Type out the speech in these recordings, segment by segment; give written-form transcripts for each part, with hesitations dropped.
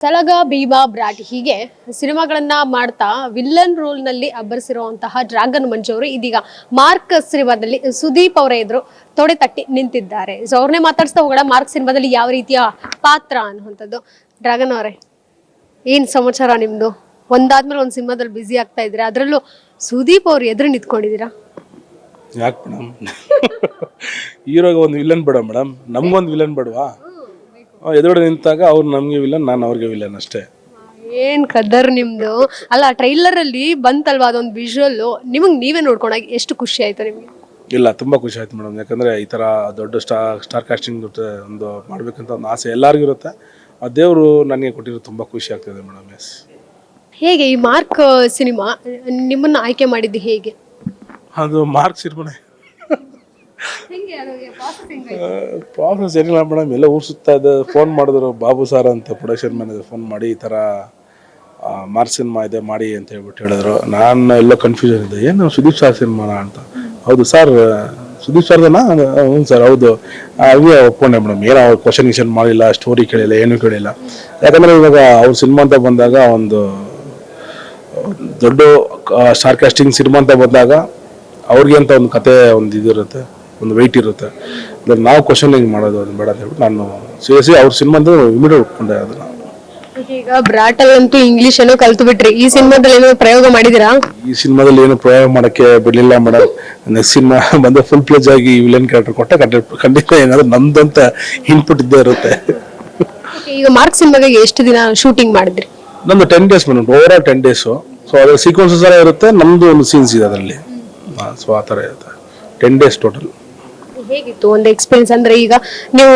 ಸಲಗ Bima brought ಹೀಗೆ ಸಿನಿಮಾಗಳನ್ನ ಮಾಡ್ತಾ ವಿಲ್ಲನ್ ರೋಲ್ ನಲ್ಲಿ ಅಬ್ಬರಿಸಿರುವಂತಹ ಡ್ರ್ಯಾಗನ್ ಮಂಜು ಅವರು ಇದೀಗ ಮಾರ್ಕ್ ಸಿನಿಮಾದಲ್ಲಿ ಸುದೀಪ್ ಅವರ ಎದುರು ತೊಡೆ ತಟ್ಟಿ ನಿಂತಿದ್ದಾರೆ. ಸೊ ಅವ್ರನ್ನೇ ಮಾತಾಡ್ಸ್ತಾ ಹೋಗೋಣ, ಮಾರ್ಕ್ ಸಿನಿಮಾದಲ್ಲಿ ಯಾವ ರೀತಿಯ ಪಾತ್ರ ಅನ್ನುವಂಥದ್ದು. ಡ್ರ್ಯಾಗನ್ ಅವರೇ, ಏನ್ ಸಮಾಚಾರ ನಿಮ್ದು? ಒಂದಾದ್ಮೇಲೆ ಒಂದ್ ಸಿನಿಮಾದಲ್ಲಿ ಬ್ಯುಸಿ ಆಗ್ತಾ ಇದ್ರೆ, ಅದ್ರಲ್ಲೂ ಸುದೀಪ್ ಅವ್ರು ಎದುರು ನಿಂತ್ಕೊಂಡಿದ್ದೀರಾ? ಯಾಕೆ ಮೇಡಮ್, ಹೀರೋಗೆ ಒಂದು ವಿಲನ್ ಬೇಡ ಮೇಡಮ್, ನಮ್ಗೊಂದು ವಿಲನ್ ಬೇಡವಾ? ಎದುರುಗಡೆ ನಿಂತಾಗ ಅವ್ರು ನಮ್ಗೆ ವಿಲನ್, ನಾನು ಅವ್ರಿಗೆ ವಿಲನ್ ಅಷ್ಟೇ. ಏನ್ ಕದರ್ ನಿಮ್ದು. ಅಲ್ಲ, ಟ್ರೈಲರ್ ಅಲ್ಲಿ ಬಂತಲ್ವಾ ಅದೊಂದು ವಿಜುವಲ್, ನಿಮಗ್ ನೀವೇ ನೋಡ್ಕೊಂಡಾಗ ಎಷ್ಟು ಖುಷಿ ಆಯ್ತು ನಿಮ್ಗೆ? ಇಲ್ಲ, ತುಂಬಾ ಖುಷಿ ಆಯ್ತು ಮೇಡಮ್. ಯಾಕಂದ್ರೆ ಈ ತರ ದೊಡ್ಡ ಸ್ಟಾರ್ ಕಾಸ್ಟಿಂಗ್ ಜೊತೆ ಒಂದು ಮಾಡ್ಬೇಕಂತ ಒಂದು ಆಸೆ ಎಲ್ಲರಿಗೂ ಇರುತ್ತೆ. ಆ ದೇವರು ನನಗೆ ಕೊಟ್ಟಿರೋ ತುಂಬಾ ಖುಷಿ ಆಗ್ತಿದೆ ಮೇಡಮ್. ಎಸ್. ಹೇಗೆ ಈ ಮಾರ್ಕ್ ಸಿನಿಮಾ ನಿಮ್ಮನ್ನ ಆಯ್ಕೆ ಮಾಡಿದ್ದು ಹೇಗೆ? ಅದು ಮಾರ್ಕ್ ಸಿನಿಮಾನೆ. ಪ್ರಾಸೆಸ್ ಏನಿಲ್ಲ ಮೇಡಮ್, ಎಲ್ಲ ಊರು ಸುತ್ತಾ ಇದೆ. ಫೋನ್ ಮಾಡಿದ್ರು ಬಾಬು ಸಾರ್ ಅಂತ ಪ್ರೊಡಕ್ಷನ್ ಮ್ಯಾನೇಜರ್, ಫೋನ್ ಮಾಡಿ ಈ ಥರ ಮಾರ್ಕ್ ಸಿನಿಮಾ ಇದೆ ಮಾಡಿ ಅಂತ ಹೇಳ್ಬಿಟ್ಟು ಹೇಳಿದ್ರು. ನಾನು ಎಲ್ಲ ಕನ್ಫ್ಯೂಷನ್ ಇದೆ, ಏನು ಸುದೀಪ್ ಸಾರ್ ಸಿನಿಮಾನ ಅಂತ. ಹೌದು ಸರ್, ಸುದೀಪ್ ಸರ್ದನಾ? ಹ್ಞೂ ಸರ್, ಹೌದು. ಹಾಗೆ ಒಪ್ಕೊಂಡೆ ಮೇಡಮ್. ಏನೋ ಅವ್ರು ಕ್ವಶನ್ ಮಾಡಿಲ್ಲ, ಸ್ಟೋರಿ ಕೇಳಿಲ್ಲ, ಏನೂ ಕೇಳಿಲ್ಲ. ಯಾಕಂದರೆ ಇವಾಗ ಅವ್ರ ಸಿನಿಮಾ ಅಂತ ಬಂದಾಗ, ಒಂದು ದೊಡ್ಡ ಸ್ಟಾರ್ ಕಾಸ್ಟಿಂಗ್ ಸಿನಿಮಾ ಅಂತ ಬಂದಾಗ ಅವ್ರಿಗೆ ಅಂತ ಒಂದು ಕತೆ, ಒಂದು ಇದಿರುತ್ತೆ, ಒಂದು ವೆಯ್ಟ್ ಇರುತ್ತೆ. ನಾವು ಕ್ವಶನಿಂಗ್ ಮಾಡೋದು ಅದು ಬೇಡ ಅಂತ ಹೇಳ್ಬಿಟ್ಟು ನಾನು ಸೀರಿಯಸ್ಲಿ ಅವ್ರ ಸಿನಿಮಾ ಅಂತ ಇಮಿಡಿಯೇಟ್ ಒಪ್ಕೊಂಡೆ. ಅದನ್ನ ಈಗ ಬ್ರಾಟಲ್ ಅಂತೂ ಇಂಗ್ಲಿಷ್ ಏನೋ ಕಲ್ತು ಬಿಟ್ರಿ, ಈ ಸಿನಿಮಾದಲ್ಲಿ ಏನೋ ಪ್ರಯೋಗ ಮಾಡಿದಿರಾ? ಈ ಸಿನಿಮಾದಲ್ಲಿ ಏನು ಪ್ರಯೋಗ ಮಾಡಕ್ಕೆ ಬಿಡ್ಲಿಲ್ಲ ಮೇಡಮ್. ನೆಕ್ಸ್ಟ್ ಸಿನಿಮಾ ಬಂದ ಫುಲ್ ಪ್ಲೇಜ್ ಆಗಿ ವಿಲನ್ ಕ್ಯಾರೆಕ್ಟರ್ ಕೊಟ್ಟ ಖಂಡಿತ ಏನಾದ್ರು ನಮ್ದಂತ ಇನ್ಪುಟ್ ಇದ್ದೇ ಇರುತ್ತೆ. ಈಗ ಮಾರ್ಕ್ ಸಿನಿಮಾಗೆ ಎಷ್ಟು ದಿನ ಶೂಟಿಂಗ್ ಮಾಡಿದ್ರಿ? ನಮ್ದು 10 days madam, over 10 days. So ಅದ್ರ ಸೀಕ್ವೆನ್ಸಸ್ ಎಲ್ಲ ಇರುತ್ತೆ, ನಮ್ದು ಒಂದು ಸೀನ್ಸ್ ಇದೆ ಅದರಲ್ಲಿ. ಸೊ ಆ ಥರ ಇರುತ್ತೆ. 10 days ಟೋಟಲ್. ಹೇಗಿತ್ತು ಒಂದು ಎಕ್ಸ್ಪೀರಿಯನ್ಸ್? ಅಂದ್ರೆ ಈಗ ನೀವು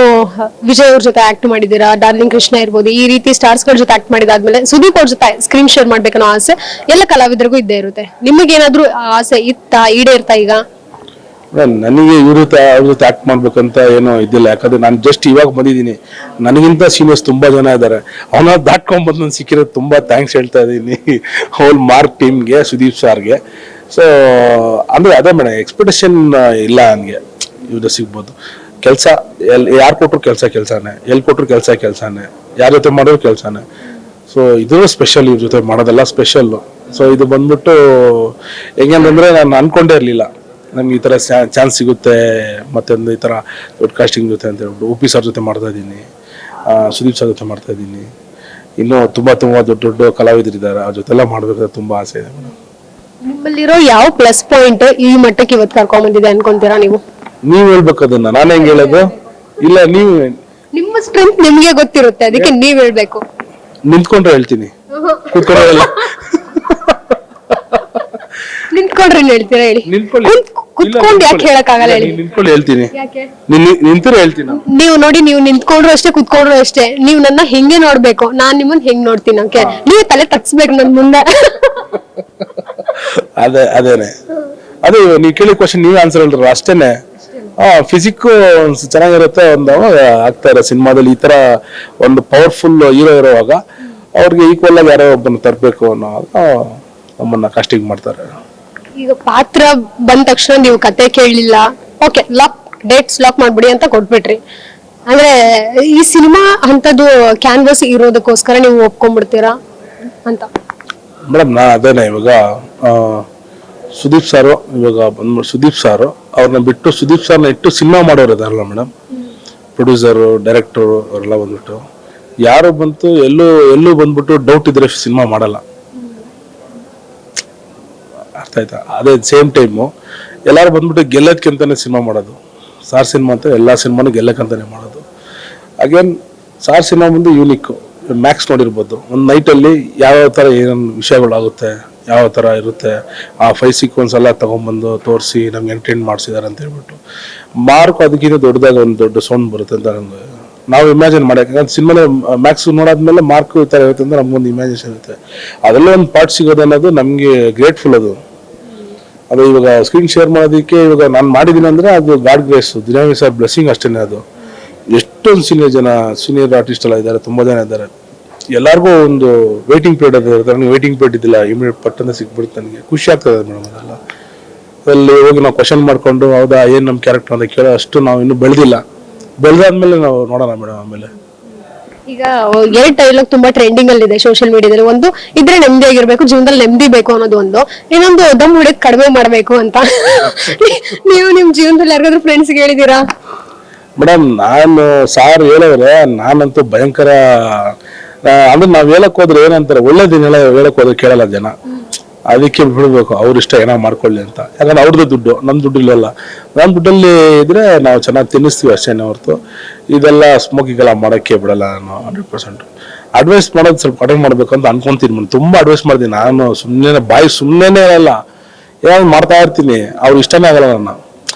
ವಿಜಯ್ ಅವ್ರ ಜೊತೆ ಆಕ್ಟ್ ಮಾಡಿದೀರಾ, ಡಾರ್ಲಿಂಗ್ ಕೃಷ್ಣ ಇರ್ಬೋದು, ಈ ರೀತಿ ಸ್ಟಾರ್ಸ್ ಗಳ ಜೊತೆ ಆಕ್ಟ್ ಮಾಡಿದಾದ್ಮೇಲೆ ಸುದೀಪ್ ಅವ್ರ ಜೊತೆ ಸ್ಕ್ರೀನ್ ಶೇರ್ ಮಾಡ್ಬೇಕನ್ನೋ ಆಸೆ ಎಲ್ಲ ಕಲಾವಿದರಿಗೂ ಇದ್ದೇ ಇರುತ್ತೆ. ನಿಮಗೇನಾದ್ರೂ ಆಸೆ ಇತ್ತಾ, ಈಡೇರ್ತಾ ಈಗ? ನನಗೆ ಅವ್ರ ಜೊತೆ ಆಕ್ಟ್ ಮಾಡ್ಬೇಕಂತ ಏನೋ ಇದ್ದಿಲ್ಲ. ಯಾಕಂದ್ರೆ ನಾನು ಜಸ್ಟ್ ಇವಾಗ ಬಂದಿದ್ದೀನಿ. ನನಗಿಂತ ಸೀನಿಯರ್ಸ್ ತುಂಬಾ ಜನ ಇದ್ದಾರೆ. ಅವನ್ನ ದಾಟ್ಕೊಂಡ್ ಬಂದು ನಾನು ಸಿಕ್ಕಿರೋದು ತುಂಬಾ ಥ್ಯಾಂಕ್ಸ್ ಹೇಳ್ತಾ ಇದ್ದೀನಿ ಹೋಲ್ ಮಾರ್ಕ್ ಟೀಮ್ಗೆ, ಸುದೀಪ್ ಸಾರ್ಗೆ. ಸೊ ಅಂದ್ರೆ ಅದೇ ಮೇಡಮ್, ಎಕ್ಸ್ಪೆಕ್ಟೇಷನ್ ಇಲ್ಲ ನನಗೆ. ಇವ್ರು ಸಿಗ್ಬೋದು ಕೆಲಸ, ಯಾರು ಕೊಟ್ಟರು ಕೆಲಸನೇ, ಎಲ್ಲಿ ಕೊಟ್ಟರು ಕೆಲಸನೇ, ಯಾರ ಜೊತೆ ಮಾಡೋರು ಕೆಲಸನೇ. ಸೊ ಇದು ಸ್ಪೆಷಲ್, ಇವ್ರ ಜೊತೆ ಮಾಡೋದೆಲ್ಲ ಸ್ಪೆಷಲ್. ಸೊ ಇದು ಬಂದ್ಬಿಟ್ಟು ಹೆಂಗಂದ್ರೆ ನಾನು ಅನ್ಕೊಂಡೇ ಇರಲಿಲ್ಲ ನಮ್ಗೆ ಈ ಥರ ಚಾನ್ಸ್ ಸಿಗುತ್ತೆ, ಮತ್ತೊಂದು ಈ ಥರ ದೊಡ್ಡ ಕಾಸ್ಟಿಂಗ್ ಜೊತೆ ಅಂತ ಹೇಳ್ಬಿಟ್ಟು. OP ಸರ್ ಜೊತೆ ಮಾಡ್ತಾ ಇದ್ದೀನಿ, ಸುದೀಪ್ ಸರ್ ಜೊತೆ ಮಾಡ್ತಾ ಇದ್ದೀನಿ. ಇನ್ನೂ ತುಂಬಾ ದೊಡ್ಡ ಕಲಾವಿದರಿದ್ದಾರೆ, ಅವ್ರ ಜೊತೆಲ್ಲ ಮಾಡ್ಬೇಕಂತ ತುಂಬಾ ಆಸೆ ಇದೆ ಮೇಡಮ್. ನಿಮ್ಮಲ್ಲಿರೋ ಯಾವ ಪ್ಲಸ್ ಪಾಯಿಂಟ್ ಈ ಮಟ್ಟಕ್ಕೆ ಇವತ್ತು ಕರ್ಕೊಂಡ್ ಬಂದಿದೆ ಅನ್ಕೊಂತೀರಾ ನೀವು? ನೀವ್ ಹೇಳ್ಬೇಕು ಅದನ್ನ, ನಾನು ಹೆಂಗ್ ಹೇಳೋದು? ಇಲ್ಲ, ನೀವು ನಿಮ್ಮ ಸ್ಟ್ರೆಂತ್ ನಿಮ್ಗೆ ಗೊತ್ತಿರುತ್ತೆ, ಅದಕ್ಕೆ ನೀವ್ ಹೇಳ್ಬೇಕು. ನಿಂತ್ಕೊಂಡ್ರೆ ಹೇಳ್ತೀನಿ, ಕೂತ್ಕೊಂಡ್ರೆ ನಿಂತ್ಕೊಂಡ್ರೆ ಹೇಳ್ತೀರಾ? ಹೇಳಿ. ಕುತ್ಕೊಂಡು ಯಾಕೆ ಹೇಳಕ್ಕಾಗಲ್ಲ? ಹೇಳಿ. ನಿಂತ್ಕೊಂಡು ಹೇಳ್ತೀನಿ, ನಿಂತರೆ ಹೇಳ್ತೀನಿ. ನೀವು ನೋಡಿ, ನೀವು ನಿಂತ್ಕೊಂಡ್ರು ಅಷ್ಟೇ, ಕುತ್ಕೊಂಡ್ರು ಅಷ್ಟೇ. ನೀವು ನನ್ನ ಹೆಂಗೆ ನೋಡ್ಬೇಕು, ನಾನ್ ನಿಮ್ಮನ್ನ ಹೆಂಗ್ ನೋಡ್ತೀನಿ. ಓಕೆ, ನೀವು ತಲೆ ತಗ್ಸ್ಬೇಕು ನನ್ ಮುಂದೆ. ಅದೇನೆ ಅದು ನೀವು ಕೇಳಿ ಕ್ವಶನ್ ನೀವೇ ಆನ್ಸರ್ ಹೇಳಿದ್ರು ಅಷ್ಟೇನೆ. ಫಿಸಿಕ್ ಚೆನ್ನಾಗಿರುತ್ತೆ, ಒಂದು ಆಗ್ತಾ ಇರೋ ಸಿನಿಮಾದಲ್ಲಿ ಈ ತರ ಒಂದು ಪವರ್ಫುಲ್ ಹೀರೋ ಇರುವಾಗ ಅವ್ರಿಗೆ ಈಕ್ವಲ್ ಆಗಿ ಯಾರೋ ಒಬ್ಬನ ತರಬೇಕು ಅನ್ನೋ ನಮ್ಮನ್ನ ಕಾಸ್ಟಿಂಗ್ ಮಾಡ್ತಾರೆ. ಈಗ ಪಾತ್ರ ಬಂದ ತಕ್ಷಣ ನೀವು ಕತೆ ಕೇಳಲಿಲ್ಲ, ಓಕೆ ಡೇಟ್ಸ್ ಲಾಕ್ ಮಾಡ್ಬಿಡಿ ಅಂತ ಕೊಟ್ಬಿಟ್ರಿ. ಅಂದ್ರೆ ಈ ಸಿನಿಮಾ ಅಂತದ್ದು ಕ್ಯಾನ್ವಸ್ ಇರೋದಕ್ಕೋಸ್ಕರ ನೀವು ಒಪ್ಕೊಂಡ್ಬಿಡ್ತೀರಾ ಅಂತ? ಮೇಡಮ್, ನಾನು ಅದೇನೆ ಇವಾಗ ಸುದೀಪ್ ಸಾರು, ಇವಾಗ ಬಂದ್ಬಿಟ್ಟು ಸುದೀಪ್ ಸಾರು ಅವ್ರನ್ನ ಬಿಟ್ಟು ಸುದೀಪ್ ಸಾರ್ನ ಇಟ್ಟು ಸಿನಿಮಾ ಮಾಡೋರು ಇದಾರಲ್ಲ ಮೇಡಮ್, ಪ್ರೊಡ್ಯೂಸರು, ಡೈರೆಕ್ಟರು ಅವರೆಲ್ಲ ಬಂದ್ಬಿಟ್ಟು ಯಾರು ಬಂತು ಎಲ್ಲೂ ಬಂದ್ಬಿಟ್ಟು ಡೌಟ್ ಇದ್ರೆ ಸಿನಿಮಾ ಮಾಡಲ್ಲ. ಅರ್ಥ ಆಯ್ತಾ? ಅದೇ ಸೇಮ್ ಟೈಮು ಎಲ್ಲರೂ ಬಂದ್ಬಿಟ್ಟು ಗೆಲ್ಲೋದ್ಕಿಂತಾನೆ ಸಿನಿಮಾ ಮಾಡೋದು. ಸಾರ್ ಸಿನಿಮಾ ಅಂತ ಎಲ್ಲ ಸಿನಿಮಾನು ಗೆಲ್ಲಕ್ಕಂತಾನೆ ಮಾಡೋದು. ಅಗೇನ್ ಸಾರ್ ಸಿನಿಮಾ ಬಂದು ಯೂನಿಕ್ಕು. ಮ್ಯಾಕ್ಸ್ ನೋಡಿರ್ಬೋದು, ಒಂದು ನೈಟಲ್ಲಿ ಯಾವ್ಯಾವ ಥರ ಏನೇನು ವಿಷಯಗಳಾಗುತ್ತೆ, ಯಾವ ಥರ ಇರುತ್ತೆ, ಆ 5 ಸೀಕ್ವೆನ್ಸ್ ಎಲ್ಲ ತೊಗೊಂಬಂದು ತೋರಿಸಿ ನಮ್ಗೆ ಎಂಟರ್ಟೈನ್ ಮಾಡಿಸಿದ್ದಾರೆ ಅಂತ ಹೇಳ್ಬಿಟ್ಟು. ಮಾರ್ಕ್ ಅದಕ್ಕಿಂತ ದೊಡ್ಡದಾಗ ಒಂದು ದೊಡ್ಡ ಸೌಂಡ್ ಬರುತ್ತೆ ಅಂತ ನಮ್ಗೆ ನಾವು ಇಮ್ಯಾಜಿನ್ ಮಾಡಿ. ಯಾಕಂದ್ರೆ ಸಿನಿಮಾನ ಮ್ಯಾಕ್ಸ್ ನೋಡಾದ್ಮೇಲೆ ಮಾರ್ಕ್ ಈ ಥರ ಇರುತ್ತೆ ಅಂತ ನಮ್ಗೊಂದು ಇಮ್ಯಾಜಿನೇಷನ್ ಇರುತ್ತೆ. ಅದೆಲ್ಲ ಒಂದು ಪಾರ್ಟ್ ಸಿಗೋದು ಅನ್ನೋದು ನಮಗೆ ಗ್ರೇಟ್ಫುಲ್. ಅದು ಇವಾಗ ಸ್ಕ್ರೀನ್ ಶೇರ್ ಮಾಡೋದಕ್ಕೆ ಇವಾಗ ನಾನು ಮಾಡಿದ್ದೀನಿ ಅಂದರೆ ಅದು ಗಾಡ್ ಗ್ರೇಸ್, ದಿನಾವಿ ಸರ್ ಬ್ಲೆಸ್ಸಿಂಗ್ ಅಷ್ಟೇ. ಅದು ಎಷ್ಟೊಂದು ಸೀನಿಯರ್ ಆರ್ಟಿಸ್ಟ್ ಎಲ್ಲ ಇದ್ದಾರೆ, ತುಂಬ ಜನ ಇದ್ದಾರೆ. ಎಲ್ಲರಿಗೂ ಒಂದು ವೇಟಿಂಗ್ ಪೀರಿಯಡ್ ಅದು ಇರುತ್ತೆ. ನನಗೆ ವೇಟಿಂಗ್ ಪೀರಿಯಡ್ ಇದ್ದಿಲ್ಲ, ಇಮಿಡಿಯೇಟ್ ಪಟ್ಟಂತ ಸಿಕ್ಬಿಡುತ್ತೆ. ನನಗೆ ಖುಷಿ ಆಗ್ತದೆ ಮೇಡಮ್. ಅದೆಲ್ಲ ಅಲ್ಲಿ ಹೋಗಿ ನಾವು ಕ್ವಶನ್ ಮಾಡ್ಕೊಂಡು ಹೌದಾ ಏನು ನಮ್ಮ ಕ್ಯಾರೆಕ್ಟರ್ ಅಂತ ಕೇಳೋ ಅಷ್ಟು ನಾವು ಇನ್ನೂ ಬೆಳೆದಿಲ್ಲ. ಬೆಳೆದಾದ್ಮೇಲೆ ನಾವು ನೋಡೋಣ ಮೇಡಮ್. ಆಮೇಲೆ ಈಗ ಎರಡು ಡೈಲಾಗ್ ತುಂಬಾ ಟ್ರೆಂಡಿಂಗ್ ಅಲ್ಲಿ ಇದೆ ಸೋಷಿಯಲ್ ಮೀಡಿಯಾದಲ್ಲಿ. ಒಂದು ಇದ್ರೆ ನೆಮ್ಮದಿಯಾಗಿರ್ಬೇಕು, ಜೀವನದಲ್ಲಿ ನೆಮ್ಮದಿ ಬೇಕು ಅನ್ನೋದು ಒಂದು. ಇನ್ನೊಂದು ದಮ್ ಹೊಡೆದ್ ಕಡಿಮೆ ಮಾಡ್ಬೇಕು ಅಂತ. ನೀವು ನಿಮ್ ಜೀವನದಲ್ಲಿ ಯಾರಿಗಾದ್ರೂ ಫ್ರೆಂಡ್ಸ್ಗೆ ಹೇಳಿದೀರಾ? ಮೇಡಮ್ ನಾನು ಸಾರ್ ಹೇಳಿದ್ರೆ ನಾನಂತೂ ಭಯಂಕರ ಅಂದ್ರೆ ನಾವ್ ಹೇಳಕ್ ಹೋದ್ರೆ ಏನಂತಾರೆ, ಒಳ್ಳೇದಿನೆಲ್ಲ ಹೇಳಕ್ ಹೋದ್ರೆ ಕೇಳಲ್ಲ ಜನ. ಅದಕ್ಕೆ ಬಿಡ್ಬೇಕು, ಅವ್ರ ಇಷ್ಟ ಏನೋ ಮಾಡ್ಕೊಳ್ಳಿ ಅಂತ. ಯಾಕಂದ್ರೆ ಅವ್ರದ್ದು ದುಡ್ಡು, ನಮ್ ದುಡ್ಡು ಇಲ್ಲಲ್ಲ. ನಮ್ ದುಡ್ಡಲ್ಲಿ ಇದ್ರೆ ನಾವು ಚೆನ್ನಾಗಿ ತಿನ್ನಿಸ್ತೀವಿ ಅಷ್ಟೇನೆ ಹೊರತು ಇದೆಲ್ಲ ಸ್ಮೋಕಿಂಗ್ ಎಲ್ಲ ಮಾಡಕ್ಕೆ ಬಿಡಲ್ಲ ನಾನು 100%. ಅಡ್ವೈಸ್ ಮಾಡೋದು ಸ್ವಲ್ಪ ಕಡಿಮೆ ಮಾಡ್ಬೇಕು ಅಂತ ಅನ್ಕೊಂತೀನಿ. ನಾನು ತುಂಬಾ ಅಡ್ವೈಸ್ ಮಾಡ್ತೀನಿ. ನಾನು ಸುಮ್ಮನೆ ಇರಲ್ಲ, ಏನಾದ್ರು ಮಾಡ್ತಾ ಇರ್ತೀನಿ, ಅವ್ರು ಇಷ್ಟನೇ ಆಗಲ್ಲ ನನ್ನ.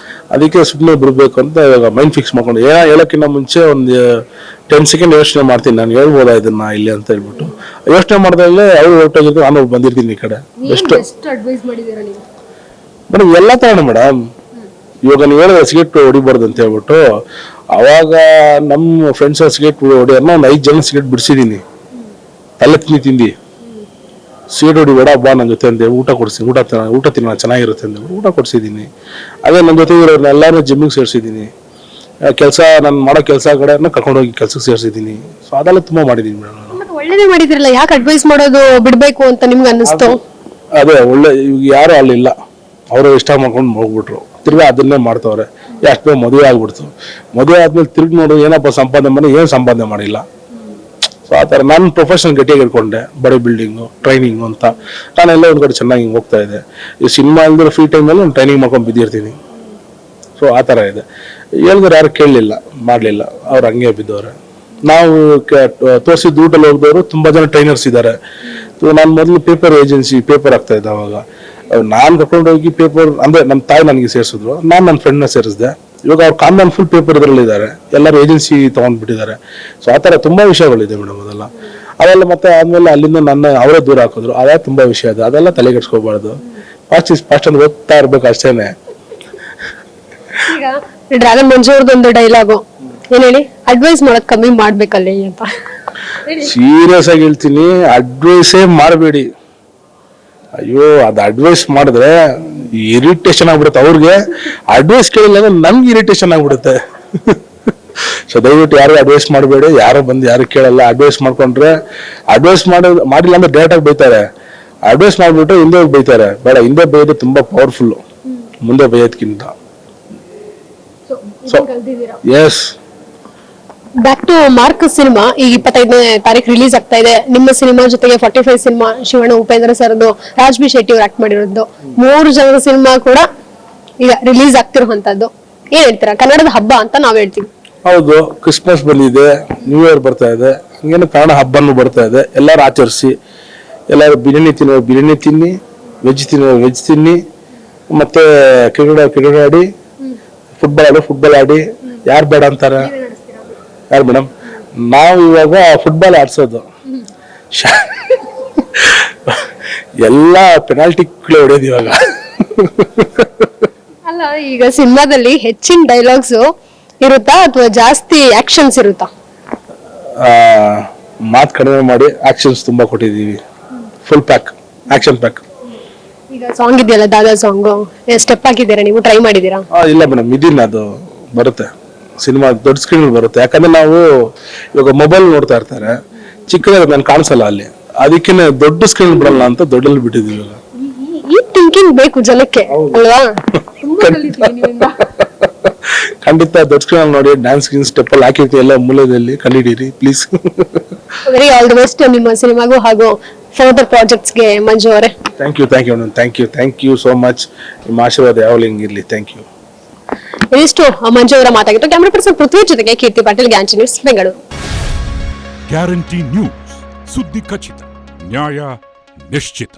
ಅದಕ್ಕೆ ಸುಮ್ಮನೆ ಬಿಡ್ಬೇಕು ಅಂತ ಇವಾಗ ಮೈಂಡ್ ಫಿಕ್ಸ್ ಮಾಡ್ಕೊಂಡು ಏನೋ ಹೇಳೋಕ್ಕಿಂತ ಮುಂಚೆ ಒಂದು 10 ಸೆಕೆಂಡ್ ಯೋಚನೆ ಮಾಡ್ತೀನಿ. ನಾನು ಹೇಳ್ಬೋದಾ ಇದನ್ನ ಇಲ್ಲಿ ಅಂತ ಹೇಳ್ಬಿಟ್ಟು ಯೋಚನೆ ಮಾಡಿದಾಗಲೇ ಅವ್ರು ಹೊರಟೋಗಿದ್ದು ನಾನು ಬಂದಿರ್ತೀನಿ ಈ ಕಡೆ. ಅಡ್ವೈಸ್ ಮಾಡಿದೀರಾ ನೀವು? ಮೇಡಮ್ ಎಲ್ಲ ತಗೋಣ ಮೇಡಮ್. ಇವಾಗ ನೀವು ಹೇಳಿದ್ರೆ ಸಿಗರೇಟ್ ಹೊಡಿಬಾರ್ದು ಅಂತ ಹೇಳ್ಬಿಟ್ಟು ಅವಾಗ ನಮ್ಮ ಫ್ರೆಂಡ್ಸ್ ಸಿಗರೇಟ್ ಹೊಡಿಯೋರ್ನ ಒಂದು 5 ಜನ ಸಿಗರೇಟ್ ಬಿಡಿಸಿದೀನಿ. ತಲೆ ತಿಂದು ಸಿಗರೇಟ್ ಹೊಡಿ ಬೇಡ ಬಾ ನನ್ನ ಜೊತೆ ಅಂದೆ, ಊಟ ತಿನ್ನೋಣ ಚೆನ್ನಾಗಿರುತ್ತೆ ಅಂದೆ, ಊಟ ಕೊಡ್ಸಿದ್ದೀನಿ. ಅದೇ ನನ್ನ ಜೊತೆ ಇರೋರ್ನೆಲ್ಲಾರು ಜಿಮ್ಮಿಗೆ ಸೇರಿಸಿದ್ದೀನಿ. ಕೆಲಸ ನಾನು ಮಾಡೋ ಕೆಲಸ ಕಡೆನ ಕರ್ಕೊಂಡೋಗಿ ಕೆಲ್ಸಕ್ಕೆ ಸೇರಿಸಿದ್ದೀನಿ. ಸೊ ಅದೆಲ್ಲ ತುಂಬಾ ಮಾಡಿದೀನಿ ಮೇಡಮ್. ಒಳ್ಳೇದೇ ಮಾಡಿದ್ರಲ್ಲ, ಯಾಕೆ ಅಡ್ವೈಸ್ ಮಾಡೋದು ಬಿಡ್ಬೇಕು ಅಂತ ನಿಮ್ಗೆ ಅನ್ನಿಸ್ತು? ಅದೇ ಒಳ್ಳೆ, ಈಗ ಯಾರು ಅಲ್ಲಿಲ್ಲ, ಅವರು ಇಷ್ಟ ಮಾಡ್ಕೊಂಡು ಹೋಗ್ಬಿಟ್ರು, ತಿರ್ಗಾ ಅದನ್ನೇ ಮಾಡ್ತವ್ರೆ. ಅಷ್ಟು ಮದುವೆ ಆಗ್ಬಿಡ್ತು. ಮದುವೆ ಆದ್ಮೇಲೆ ತಿರ್ಗಿ ನೋಡು ಏನಪ್ಪ ಸಂಪಾದನೆ ಮಾಡಿ, ಏನು ಸಂಪಾದನೆ ಮಾಡಿಲ್ಲ. ಸೊ ಆ ಥರ ನಾನು ಪ್ರೊಫೆಷನಲ್ ಗಟ್ಟಿಯಾಗಿ ಇಟ್ಕೊಂಡೆ, ಬಾಡಿ ಬಿಲ್ಡಿಂಗು ಟ್ರೈನಿಂಗು ಅಂತ. ನಾನೆಲ್ಲ ಒಂದು ಕಡೆ ಚೆನ್ನಾಗಿ ಹೋಗ್ತಾ ಇದೆ. ಈ ಸಿನಿಮಾ ಇಲ್ದಿರೋ ಫ್ರೀ ಟೈಮಲ್ಲಿ ನಾನು ಟ್ರೈನಿಂಗ್ ಮಾಡ್ಕೊಂಡು ಬಿದ್ದಿರ್ತೀನಿ. ಸೊ ಆ ಥರ ಇದೆ. ಹೇಳಿದ್ರೆ ಯಾರು ಕೇಳಲಿಲ್ಲ, ಮಾಡಲಿಲ್ಲ, ಅವ್ರು ಹಂಗೆ ಬಿದ್ದವ್ರೆ. ನಾವು ತೋರಿಸಿದ ರೂಟಲ್ಲಿ ಹೋಗಿದವರು ತುಂಬಾ ಜನ ಟ್ರೈನರ್ಸ್ ಇದ್ದಾರೆ. ನಾನು ಮೊದಲು ಪೇಪರ್ ಆಗ್ತಾ ಇದ್ದೆ. ಅವಾಗ ನಾನು ಕರ್ಕೊಂಡೋಗಿ ಪೇಪರ್ ಅಂದ್ರೆ ನಮ್ಮ ತಾಯಿ ನನಗೆ ಸೇರಿಸಿದ್ರು, ನಾನು ನನ್ನ ಫ್ರೆಂಡ್ನ ಸೇರಿಸಿದೆ. ಇವಾಗ ಅವ್ರು ಕಾಮನ್ ಫುಲ್ ಪೇಪರ್ ಇದರಲ್ಲಿ ಇದ್ದಾರೆ, ಎಲ್ಲರೂ ಏಜೆನ್ಸಿ ತಗೊಂಡ್ಬಿಟ್ಟಿದ್ದಾರೆ. ಸೊ ಆ ಥರ ತುಂಬಾ ವಿಷಯಗಳಿದೆ ಮೇಡಮ್. ಅವೆಲ್ಲ ಮತ್ತೆ ಆದ್ಮೇಲೆ ಅಲ್ಲಿಂದ ಅವರೇ ದೂರ ಹಾಕಿದ್ರು. ಅದೇ ತುಂಬಾ ವಿಷಯ ಇದೆ, ಅದೆಲ್ಲ ತಲೆಗೆಡ್ಸ್ಕೋಬಾರ್ದು. ಫಾಸ್ಟ್ ಅಂದ್ರೆ ಓದ್ತಾ ಇರ್ಬೇಕು ಅಷ್ಟೇನೆ. ಈಗ ಡ್ರ್ಯಾಗನ್ ಮಂಜು ಅವ್ರದ್ದೊಂದು ಡೈಲಾಗು ಏನ್ ಹೇಳಿ, ಅಡ್ವೈಸ್ ಮಾಡೋದ್ ಕಮ್ಮಿ ಮಾಡ್ಬೇಕಲ್ಲಿ ಅಂತ. ಸೀರಿಯಸ್ ಆಗಿ ಹೇಳ್ತೀನಿ, ಅಡ್ವೈಸೇ ಮಾಡಬೇಡಿ. ಅಯ್ಯೋ, ಅದು ಅಡ್ವೈಸ್ ಮಾಡಿದ್ರೆ ಇರಿಟೇಷನ್ ಆಗ್ಬಿಡುತ್ತೆ ಅವ್ರಿಗೆ. ಅಡ್ವೈಸ್ ಕೇಳಿಲ್ಲ ಅಂದ್ರೆ ನನ್ಗೆ ಇರಿಟೇಷನ್ ಆಗ್ಬಿಡುತ್ತೆ. ಸೊ ದಯವಿಟ್ಟು ಯಾರು ಅಡ್ವೈಸ್ ಮಾಡಬೇಡಿ. ಯಾರು ಬಂದು ಯಾರು ಕೇಳಲ್ಲ. ಅಡ್ವೈಸ್ ಮಾಡ್ಕೊಂಡ್ರೆ ಮಾಡಿಲ್ಲ ಅಂದ್ರೆ ಡೈರೆಕ್ಟ್ ಆಗಿ ಬೈತಾರೆ. ಅಡ್ವೈಸ್ ಮಾಡ್ಬಿಟ್ಟು ಹಿಂದೆ ಹೋಗಿ ಬೈತಾರೆ. ಬೇಡ, ಹಿಂದೆ ಬೈಯೋದು ತುಂಬಾ ಪವರ್ಫುಲ್ ಮುಂದೆ ಬೈಯೋದ್ಕಿಂತ. Yes. Back to Mark cinema ಈಗ 25ನೇ ತಾರೀಕು ರಿಲೀಸ್ ಆಗ್ತಾ ಇದೆ. ನಿಮ್ಮ ಸಿನಿಮಾ ಜೊತೆಗೆ 45 ಸಿನಿಮಾ ಶಿವಣ್ಣ ಉಪೇಂದ್ರ ಸರ್ದು, ರಾಜ್ ಬಿ ಶೆಟ್ಟಿ ಅವ್ರು ಆಕ್ಟ್ ಮಾಡಿರೋದು 3 ಜನರ ಸಿನಿಮಾ ಕೂಡ ಈಗ ರಿಲೀಸ್ ಆಗ್ತಿರುವಂತದ್ದು. ಏನ್ ಹೇಳ್ತೀರಾ? ಕನ್ನಡದ ಹಬ್ಬ ಅಂತ ನಾವ್ ಹೇಳ್ತೀವಿ. ಹೌದು, ಕ್ರಿಸ್ಮಸ್ ಬಂದಿದೆ, ನ್ಯೂ ಇಯರ್ ಬರ್ತಾ ಇದೆ, ಹಂಗೇನು ಕನ್ನಡ ಹಬ್ಬನೂ ಬರ್ತಾ ಇದೆ. ಎಲ್ಲರೂ ಆಚರಿಸಿ, ಎಲ್ಲರೂ ಬಿರಿಯಾನಿ ತಿನ್ನಿ, ವೆಜ್ ತಿನ್ನಿ, ಮತ್ತೆ ಕ್ರಿಕೆಟ್ ಆಡಿ, ಫುಟ್ಬಾಲ್ ಆಡಿ. ಯಾರು ಬೇಡ ಅಂತಾರೆ? ಯಾರು ಮೇಡಮ್? ನಾವು ಇವಾಗ ಫುಟ್ಬಾಲ್ ಆಡ್ಸೋದು, ಎಲ್ಲ ಪೆನಾಲ್ಟಿ ಹೊಡೆಯೋದು ಇವಾಗ. ಅಲ್ಲ, ಈಗ ಸಿನಿಮಾದಲ್ಲಿ ಹೆಚ್ಚಿನ ಡೈಲಾಗ್ಸ್ ಇರುತ್ತಾ ಅಥವಾ ಜಾಸ್ತಿ ಆಕ್ಷನ್ಸ್ ಇರುತ್ತಾ? ಮಾತು ಕಡಿಮೆ ಮಾಡಿ ಆಕ್ಷನ್ಸ್ ತುಂಬಾ ಕೊಟ್ಟಿದೀವಿ. Full pack, action pack. ಈಗ ಸಾಂಗ್ ಇದೆಯಲ್ಲ, ದಾದಾ ಸಾಂಗ್, ಸ್ಟೆಪ್ ಹಾಕಿದ್ದೀರಾ ನೀವು? ಟ್ರೈ ಮಾಡಿದೀರಾ? ಇಲ್ಲ ಮೇಡಮ್, ಇದೀನಿ. ಅದು ಬರುತ್ತೆ ಸಿನಿಮಾ, ದೊಡ್ಡ ಸ್ಕ್ರೀನ್ ಬರುತ್ತೆ. ಯಾಕಂದ್ರೆ ನಾವು ಇವಾಗ ಮೊಬೈಲ್ ನೋಡ್ತಾ ಇರ್ತಾರೆ, ಚಿಕ್ಕದಾಗ ನಾನು ಕಾಣಿಸಲ್ಲ ಅಲ್ಲಿ. ಅದಕ್ಕೆ ದೊಡ್ಡ ಸ್ಕ್ರೀನ್ ಬಿಡಲ್ಲ ಅಂತ ದೊಡ್ಡಲ್ಲಿ ಬಿಟ್ಟಿದೀವಿ ಇವಾಗ. ಈ ಥಿಂಕಿಂಗ್ ಬೇಕು ಜನಕ್ಕೆ ಅಲ್ವಾ? ಖಂಡಿತ ದೊಡ್ಡ ಸ್ಕ್ರೀನ್ ನೋಡಿ ಡ್ಯಾನ್ಸ್ ಸ್ಟೆಪ್ ಅಲ್ಲಿ ಹಾಕಿರ್ತೀವಿ ಎಲ್ಲ ಮೂಲೆಯಲ್ಲಿ, ಕಂಡಿಡೀರಿ please. Very all the best ನಿಮ್ಮ ಸಿನಿಮಾಗೂ ಹಾಗೂ ಫರ್ದರ್ ಪ್ರಾಜೆಕ್ಟ್ಸ್ ಗೆ ಮಂಜು ಅವರೇ. Thank you so much. ನಿಮ್ಮ ಆಶೀರ್ವಾದ ಯಾವಾಗಲೂ ಹಿಂಗಿರ್ಲಿ. Thank you. ಇದಿಷ್ಟು ಮಂಜು ಅವರ ಮಾತಾಗಿತ್ತು. ಕ್ಯಾಮರಾ ಪರ್ಸನ್ ಪೃಥ್ವಿ ಜೊತೆಗೆ Keerthi Patil, guarantee news, Bengaluru. Guarantee news, ಸುದ್ದಿ ಖಚಿತ, ನ್ಯಾಯ ನಿಶ್ಚಿತ.